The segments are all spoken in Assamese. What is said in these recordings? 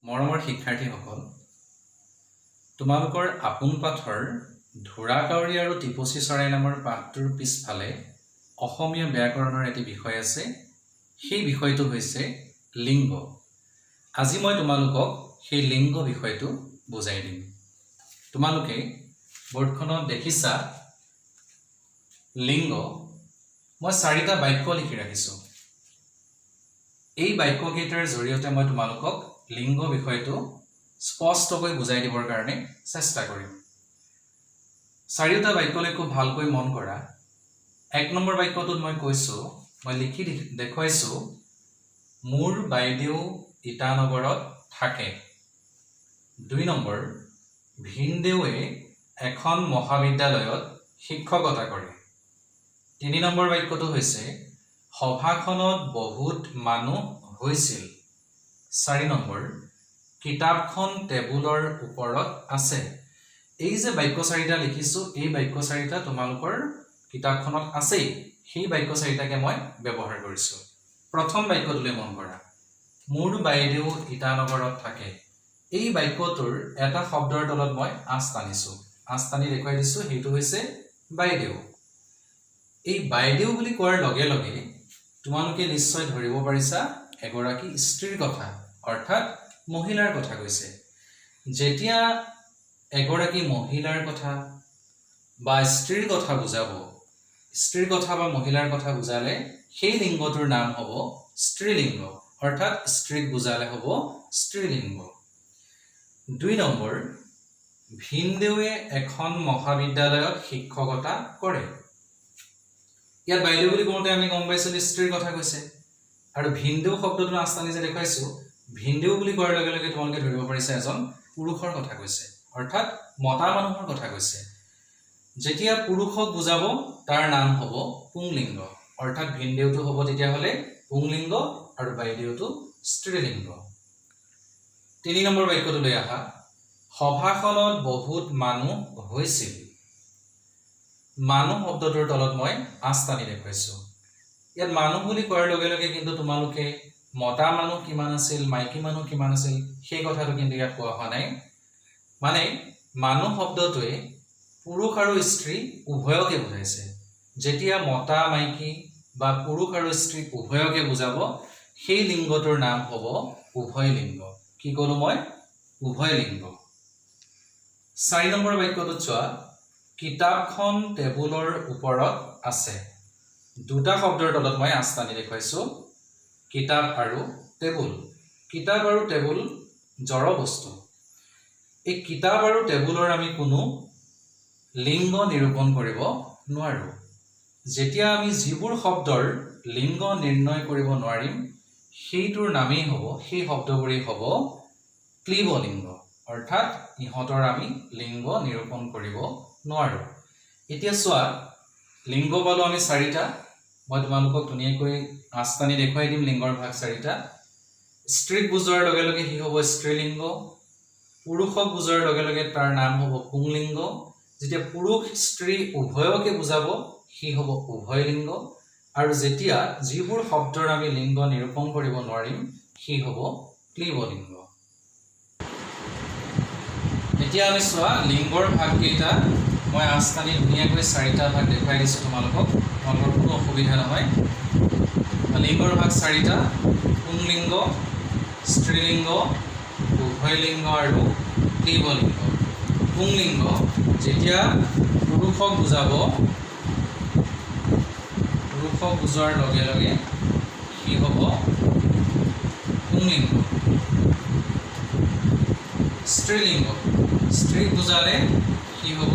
মৰমৰ শিক্ষাৰ্থীসকল, তোমালোকৰ আপোন পাঠৰ ধুৰাকাউৰী আৰু টিপচী চৰাই নামৰ পাঠটোৰ পিছফালে অসমীয়া ব্যাকৰণৰ এটি বিষয় আছে। সেই বিষয়টো হৈছে লিংগ। আজি মই তোমালোকক সেই লিংগ বিষয়টো বুজাই দিম। তোমালোকে বৰ্ডখনত দেখিছা লিংগ। মই 4টা বাক্য লিখি ৰাখিছোঁ। এই বাক্যকেইটাৰ জৰিয়তে মই তোমালোকক লিংগ বিষয়টো স্পষ্টকৈ বুজাই দিবৰ কাৰণে চেষ্টা কৰিম। 4টা বাক্যলৈ খুব ভালকৈ মন কৰা। 1 নম্বৰ বাক্যটোত মই কৈছোঁ, মই লিখি দেখুৱাইছোঁ, মোৰ বাইদেউ ইটানগৰত থাকে। 2 নম্বৰ, ভিনদেউৱে এখন মহাবিদ্যালয়ত শিক্ষকতা কৰে। 3 নম্বৰ বাক্যটো হৈছে, সভাখনত বহুত মানুহ হৈছিল। 4 নম্বৰ, কিতাপখন টেবুলৰ ওপৰত আছে। এই যে বাক্য 4টা লিখিছোঁ, এই বাক্য 4টা তোমালোকৰ কিতাপখনত আছেই। সেই বাক্য 4টাকে মই ব্যৱহাৰ কৰিছোঁ। প্ৰথম বাক্যটোলৈ মন কৰা, মোৰ বাইদেউ ইটানগৰত থাকে। এই বাক্যটোৰ এটা শব্দৰ তলত মই আঁচ টানিছোঁ। আঁচ টানি দেখুৱাই দিছোঁ, সেইটো হৈছে বাইদেউ। এই বাইদেউ বুলি কোৱাৰ লগে লগে তোমালোকে নিশ্চয় ধৰিব পাৰিছা এগৰাকী স্ত্ৰীৰ কথা, অৰ্থাৎ মহিলাৰ কথা কৈছে। যেতিয়া এগৰাকী মহিলাৰ কথা বা স্ত্ৰীৰ কথা বুজাব, স্ত্ৰীৰ কথা বা মহিলাৰ কথা বুজালে সেই লিংগটোৰ নাম হ'ব স্ত্ৰীলিংগ, অৰ্থাৎ স্ত্ৰীক বুজালে হ'ব স্ত্ৰীলিংগ। 2 নম্বৰ, ভিনদেউৱে এখন মহাবিদ্যালয়ত শিক্ষকতা কৰে। ইয়াত বাইদেউ বুলি কওঁতে আমি গম পাইছিলোঁ স্ত্ৰীৰ কথা কৈছে, আৰু ভিনদেউ শব্দটো আঁচ টানি যে দেখুৱাইছোঁ, ভিনদেউ বুলি কোৱাৰ লগে লগে তোমালোকে ধৰিব পাৰিছা এজন পুৰুষৰ কথা কৈছে, অৰ্থাৎ মতা মানুহৰ কথা কৈছে। যেতিয়া পুৰুষক বুজাব তাৰ নাম হ'ব পুংলিংগ, অৰ্থাৎ ভিনদেউটো হ'ব তেতিয়াহ'লে পুংলিংগ আৰু বাইদেউটো স্ত্ৰীলিংগ। 3 নম্বৰ বাক্যটোলৈ আহা, সভাখনত বহুত মানুহ হৈছিল। মানুহ শব্দটোৰ তলত মই আঁচ টানি দেখুৱাইছোঁ। ইয়াত মানুহ বুলি কোৱাৰ লগে লগে কিন্তু তোমালোকে মতা মানুহ কিমান আছিল, মাইকী মানুহ কিমান আছিল, সেই কথাটো কিন্তু ইয়াত কোৱা হোৱা নাই। মানে মানুহ শব্দটোৱে পুৰুষ আৰু স্ত্ৰী উভয়কে বুজাইছে। যেতিয়া মতা মাইকী বা পুৰুষ আৰু স্ত্ৰী উভয়কে বুজাব, সেই লিংগটোৰ নাম হ'ব উভয় লিংগ। কি ক'লোঁ মই? উভয় লিংগ। 4 নম্বৰ বাক্যটোত চোৱা, কিতাপখন টেবুলৰ ওপৰত আছে। 2টা শব্দৰ তলত মই আঁচ টানি দেখুৱাইছোঁ, কিতাপ আৰু টেবুল। কিতাপ আৰু টেবুল জড় বস্তু। এই কিতাপ আৰু টেবুলৰ আমি কোনো লিংগ নিৰূপণ কৰিব নোৱাৰোঁ। যেতিয়া আমি যিবোৰ শব্দৰ লিংগ নিৰ্ণয় কৰিব নোৱাৰিম, সেইটোৰ নামেই হ'ব, সেই শব্দবোৰেই হ'ব ক্লীবলিংগ, অৰ্থাৎ ইহঁতৰ আমি লিংগ নিৰূপণ কৰিব নোৱাৰোঁ। এতিয়া চোৱা, লিংগ পালোঁ আমি 4টা। মই তোমালোকক ধুনীয়াকৈ আঁচ টানি দেখুৱাই দিম লিংগৰ ভাগ 4টা। স্ত্ৰীক বুজোৱাৰ লগে লগে সি হ'ব স্ত্ৰীলিংগ। পুৰুষক বুজোৱাৰ লগে লগে তাৰ নাম হ'ব পুংলিংগ। যেতিয়া পুৰুষ স্ত্ৰী উভয়কে বুজাব, সি হ'ব উভয় লিংগ। আৰু যেতিয়া যিবোৰ শব্দৰ আমি লিংগ নিৰূপণ কৰিব নোৱাৰিম, সি হ'ব ক্লীবলিংগ। এতিয়া আমি চোৱা লিংগৰ ভাগকেইটা মই আঁচ টানি ধুনীয়াকৈ 4টা ভাগ দেখুৱাই দিছোঁ তোমালোকৰ কোনো অসুবিধা নহয়। লিংগৰ ভাগ 4টা, পুংলিংগ, স্ত্ৰীলিংগ, উভয়লিংগ আৰু ক্লীবলিংগ। পুংলিংগ যেতিয়া পুৰুষক বুজাব, পুৰুষক বুজোৱাৰ লগে লগে সি হ'ব পুংলিংগ। স্ত্ৰীলিংগ, স্ত্ৰীক বুজালে সি হ'ব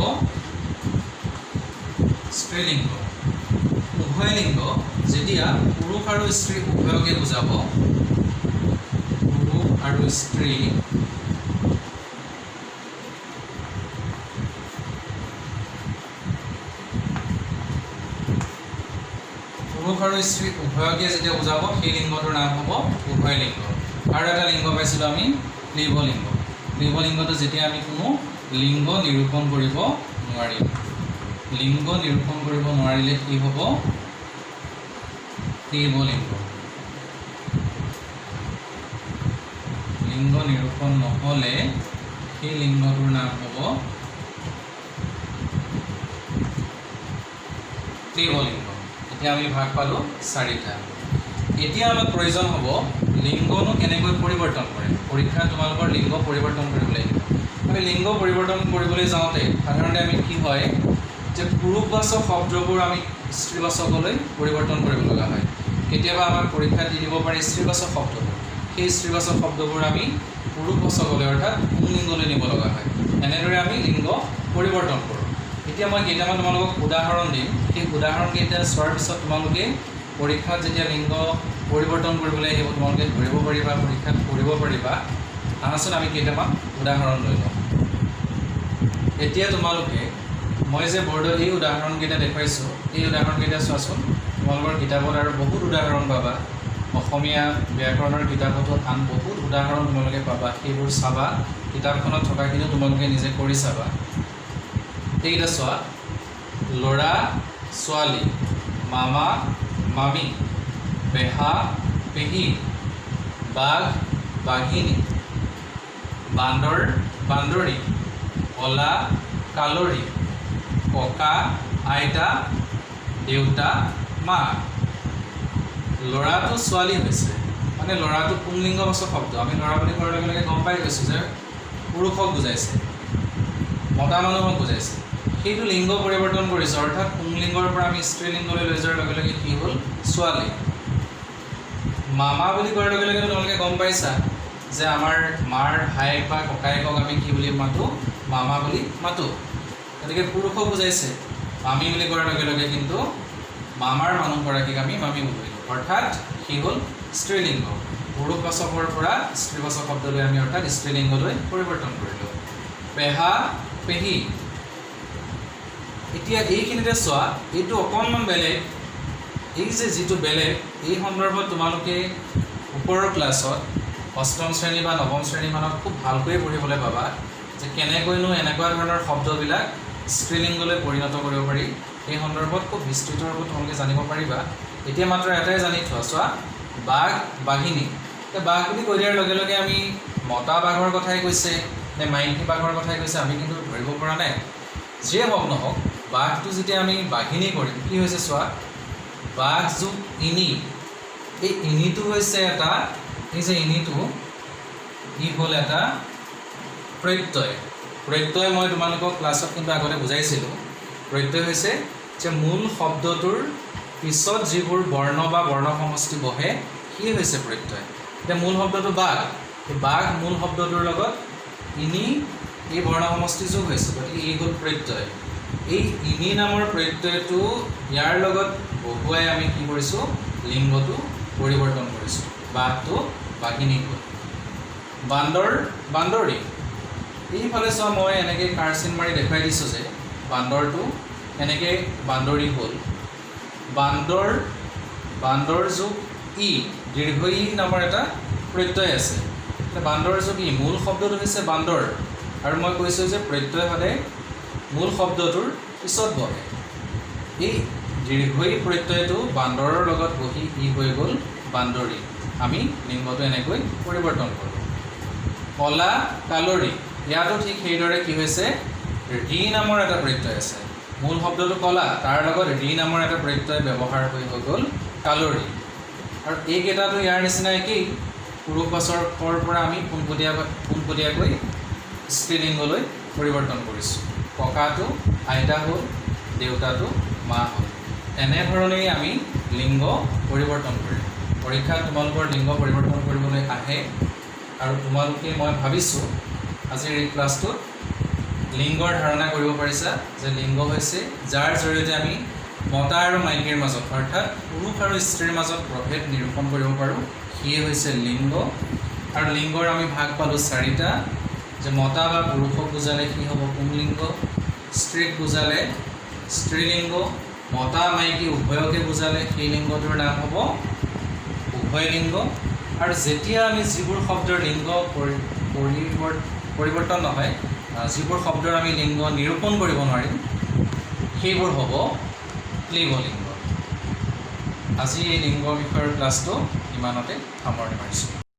স্ত্ৰীলিংগ। উভয়লিংগ যেতিয়া পুৰুষ আৰু স্ত্ৰী উভয়কে বুজাব, পুৰুষ আৰু স্ত্ৰী উভয়কে যেতিয়া বুজাব, সেই লিংগটোৰ নাম হ'ব উভয়লিংগ। আৰু এটা লিংগ পাইছিলোঁ আমি ক্লীবলিংগ। ক্লীবলিংগটো যেতিয়া আমি কোনো লিংগ নিৰূপণ কৰিব নোৱাৰিম, লিংগ নিৰূপণ কৰিব নোৱাৰিলে কি হ'ব ক্লীবলিংগ। লিংগ নিৰূপণ নহ'লে সেই লিংগটোৰ নাম হ'ব ক্লীবলিংগ। এতিয়া আমি ভাগ পালোঁ 4টা। এতিয়া আমাক প্ৰয়োজন হ'ব লিংগনো কেনেকৈ পৰিৱৰ্তন কৰে। পৰীক্ষাত তোমালোকৰ লিংগ পৰিৱৰ্তন কৰিব লাগিব। আমি লিংগ পৰিৱৰ্তন কৰিবলৈ যাওঁতে সাধাৰণতে আমি কি হয় যে পুৰুষবাচক শব্দবোৰ আমি স্ত্ৰীবাচকলৈ পৰিৱৰ্তন কৰিব লগা হয়। কেতিয়াবা আমাক পৰীক্ষাত দি দিব পাৰে স্ত্ৰীবাচক শব্দবোৰ, সেই স্ত্ৰীবাচক শব্দবোৰ আমি পুৰুষবাচকলৈ অৰ্থাৎ পুংলিংগলৈ নিব লগা হয়। এনেদৰে আমি লিংগ পৰিৱৰ্তন কৰোঁ। এতিয়া মই কেইটামান তোমালোকক উদাহৰণ দিম। সেই উদাহৰণকেইটা চোৱাৰ পিছত তোমালোকে পৰীক্ষাত যেতিয়া লিংগ পৰিৱৰ্তন কৰিবলৈ আহিব তোমালোকে ধৰিব পাৰিবা, পৰীক্ষাত কৰিব পাৰিবা। আহাচোন আমি কেইটামান উদাহৰণ লৈ লওঁ। এতিয়া তোমালোকে মই যে বৰ্ডত এই উদাহৰণকেইটা দেখুৱাইছোঁ, এই উদাহৰণকেইটা চোৱাচোন। তোমালোকৰ কিতাপত আৰু বহুত উদাহৰণ পাবা। অসমীয়া ব্যাকৰণৰ কিতাপতো আন বহুত উদাহৰণ তোমালোকে পাবা। সেইবোৰ চাবা, কিতাপখনত থকাখিনিও তোমালোকে নিজে কৰি চাবা। এইকেইটা চোৱা, ল'ৰা ছোৱালী, মামা মামী, পেহা পেহী, বাঘ বাঘিনী, বান্দৰ বান্দৰী, কলা কালৰী, ককা আইতা, দেউতা মা। ল'ৰাটো ছোৱালী হৈছে, মানে ল'ৰাটো পুংলিংগবাচক শব্দ। আমি ল'ৰা বুলি কোৱাৰ লগে লগে গম পাই গৈছোঁ যে পুৰুষক বুজাইছে, মতা মানুহক বুজাইছে। সেইটো লিংগ পৰিৱৰ্তন কৰিছে, অৰ্থাৎ পুংলিংগৰ পৰা আমি স্ত্ৰীলিংগলৈ লৈ যোৱাৰ লগে লগে কি হ'ল ছোৱালী। মামা বুলি কোৱাৰ লগে লগে তোমালোকে গম পাইছা যে আমাৰ মাৰ ভায়েক বা ককায়েকক আমি কি বুলি মাতোঁ, মামা বুলি মাতোঁ। গতিকে পুৰুষক বুজাইছে। মামী বুলি কোৱাৰ লগে লগে কিন্তু মামাৰ মানুহগৰাকীক আমি মামী বুজাইছোঁ, অৰ্থাৎ সি হ'ল স্ত্ৰীলিংগ। পুৰুষবাচকৰ পৰা স্ত্ৰীবাচক শব্দলৈ আমি অৰ্থাৎ স্ত্ৰীলিংগলৈ পৰিৱৰ্তন কৰিলোঁ। পেহা পেহী। এতিয়া এইখিনিতে চোৱা, এইটো অকণমান বেলেগ। এই যে যিটো বেলেগ, এই সন্দৰ্ভত তোমালোকে ওপৰৰ ক্লাছত 8ম শ্ৰেণী বা 9ম শ্ৰেণীমানত খুব ভালকৈ পঢ়িবলৈ পাবা যে কেনেকৈনো এনেকুৱা ধৰণৰ শব্দবিলাক স্ত্ৰীলিংগলৈ পৰিণত কৰিব পাৰি। এই সন্দৰ্ভত খুব বিস্তৃতভাৱে তোমালোকে জানিব পাৰিবা। এতিয়া মাত্ৰ এটাই জানি থোৱা, চোৱা, বাঘ বাঘিনী। এতিয়া বাঘ বুলি কৈ দিয়াৰ লগে লগে আমি মতা বাঘৰ কথাই কৈছে নে মাইকী বাঘৰ কথাই কৈছে আমি কিন্তু ধৰিব পৰা নাই। যিয়ে হওক নহওক, বাঘটো যেতিয়া আমি বাঘিনী কৰিম, কি হৈছে চোৱা, বাঘ যোগ ইনি। এই ইনিটো হৈছে এটা, এই যে ইনিটো ই হ'ল এটা প্ৰত্যয়। প্ৰত্যয় মই তোমালোকক ক্লাছত কিন্তু আগতে বুজাইছিলোঁ। প্ৰত্যয় হৈছে যে মূল শব্দটোৰ পিছত যিবোৰ বৰ্ণ বা বৰ্ণ সমষ্টি বহে সি হৈছে প্ৰত্যয়। এতিয়া মূল শব্দটো বাঘ, এই বাঘ মূল শব্দটোৰ লগত ইনি এই বৰ্ণ সমষ্টি যোগ হৈছে, গতিকে ই হ'ল প্ৰত্যয়। এই ইনি নামৰ প্ৰত্যয়টো ইয়াৰ লগত বহুৱাই আমি কি কৰিছোঁ, লিংগটো পৰিৱৰ্তন কৰিছোঁ। বাঘটো বাঘিনী হ'ল। বান্দৰ বান্দৰী। এইফালে চোৱা, মই এনেকৈ কাৰচিন মাৰি দেখুৱাই দিছোঁ যে বান্দৰটো এনেকৈ বান্দৰী হ'ল। বান্দৰ, বান্দৰ যোগ ই, দীৰ্ঘ ই নামৰ এটা প্ৰত্যয় আছে। বান্দৰ যোগ ই, মূল শব্দটো হৈছে বান্দৰ, আৰু মই কৈছোঁ যে প্ৰত্যয় সদায় মূল শব্দটোৰ পিছত বহে। এই দীৰ্ঘ ই প্ৰত্যয়টো বান্দৰৰ লগত বহি ই হৈ গ'ল বান্দৰী। আমি লিংগটো এনেকৈ পৰিৱৰ্তন কৰোঁ। কলা কালৰী। ইয়াতো ঠিক সেইদৰে কি হৈছে, ৰি নামৰ এটা প্ৰত্যয় আছে। মূল শব্দটো কলা, তাৰ লগত ৰি নামৰ এটা প্ৰত্যয় ব্যৱহাৰ হৈ গ'ল কালৰী। আৰু এইকেইটাটো ইয়াৰ নিচিনা একেই। পুৰুষবাচকৰ পৰা আমি পোনপটীয়াকৈ স্ত্ৰীলিংগলৈ পৰিৱৰ্তন কৰিছোঁ। ককাটো আইতা হ'ল, দেউতাটো মা হ'ল। এনেধৰণেই আমি লিংগ পৰিৱৰ্তন কৰিম। পৰীক্ষাত তোমালোকৰ লিংগ পৰিৱৰ্তন কৰিবলৈ আহে, আৰু তোমালোকে মই ভাবিছোঁ আজিৰ এই ক্লাছটোত লিংগৰ ধাৰণা কৰিব পাৰিছা যে লিংগ হৈছে যাৰ জৰিয়তে আমি মতা আৰু মাইকীৰ মাজত, অৰ্থাৎ পুৰুষ আৰু স্ত্ৰীৰ মাজত প্ৰভেদ নিৰূপণ কৰিব পাৰোঁ। সিয়ে হৈছে লিংগ। আৰু লিংগৰ আমি ভাগ পালোঁ 4টা, যে মতা বা পুৰুষক বুজালে সি হ'ব পুংলিংগ, স্ত্ৰীক বুজালে স্ত্ৰীলিংগ, মতা মাইকী উভয়কে বুজালে সেই লিংগটোৰ নাম হ'ব উভয়লিংগ। আৰু যেতিয়া আমি যিবোৰ শব্দৰ লিংগ পৰিৱৰ্তন নহয়, যিবোৰ শব্দৰ আমি লিংগ নিৰূপণ কৰিব নোৱাৰিম, সেইবোৰ হ'ব ক্লীবলিংগ। আজি এই লিংগ বিষয়ৰ ক্লাছটো ইমানতে সামৰণি মাৰিছোঁ।